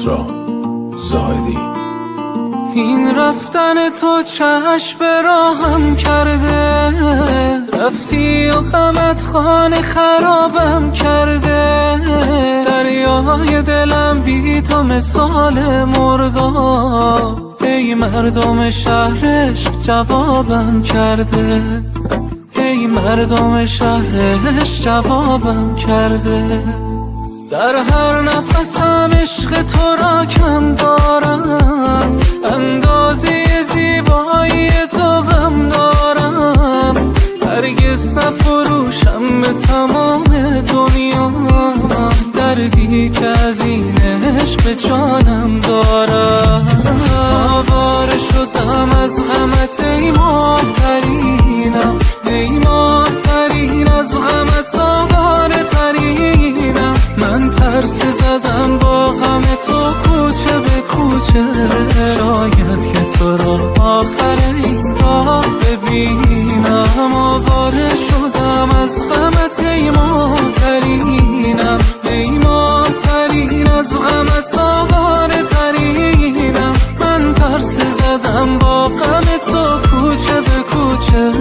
رضا زاهدی. این رفتن تو چشم راهم کرده، رفتی و غمت خانه خرابم کرده. دریای دلم بی تو مثال مرداب، ای مردم شهرش جوابم کرده. ای مردم شهرش جوابم کرده. در هر نفسم عشق تو را کم دارم، اندازه زیبایی تو غم دارم. هرگز نفروشم به تمام دنیا دردی که از این عشق جانم دارم. آواره شدم از غمت ای ماه‌ترینم، ای ماه‌ترین از غمت آواره ترینم. من پرسه زدم با غم تو کوچه به کوچه، شاید که تو را آخر این راه ببینم. آواره شدم از غمت ای ماه‌ترینم، ای ماه‌ترین از غمت آواره ترینم. من پرسه زدم با غم تو کوچه به کوچه،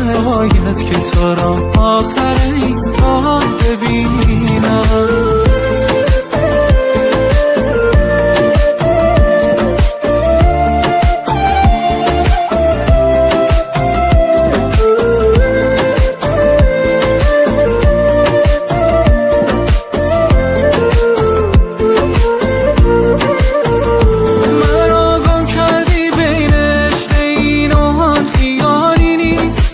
شاید که تو را آخر این راه ببینم.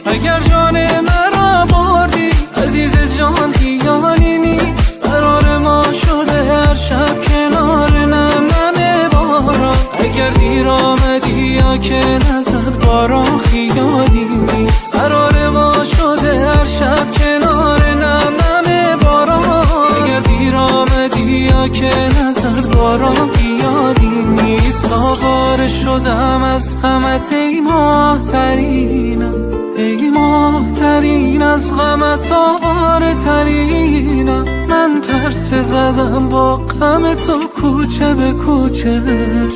اگر جان مرا بردی عزیز جان خیالی نیست. قرار ما شده هر شب کنار نم نم باران. اگر دیر آمدی یا که نزد باران خیالی نیست. قرار ما شده هر شب کنار نم نم باران. اگر دیر آمدی یا که نزد باران خیالی نیست. آواره شدم از غمت ای ماه‌ترینم، ای ماه‌ترین از غمت آواره ترینم. من پرسه زدم با غم تو کوچه به کوچه،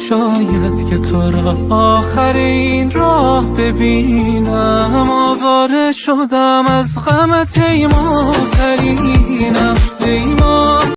شاید که تو را آخر این راه ببینم. آواره شدم از غمت ای ماه‌ترینم، ای ماه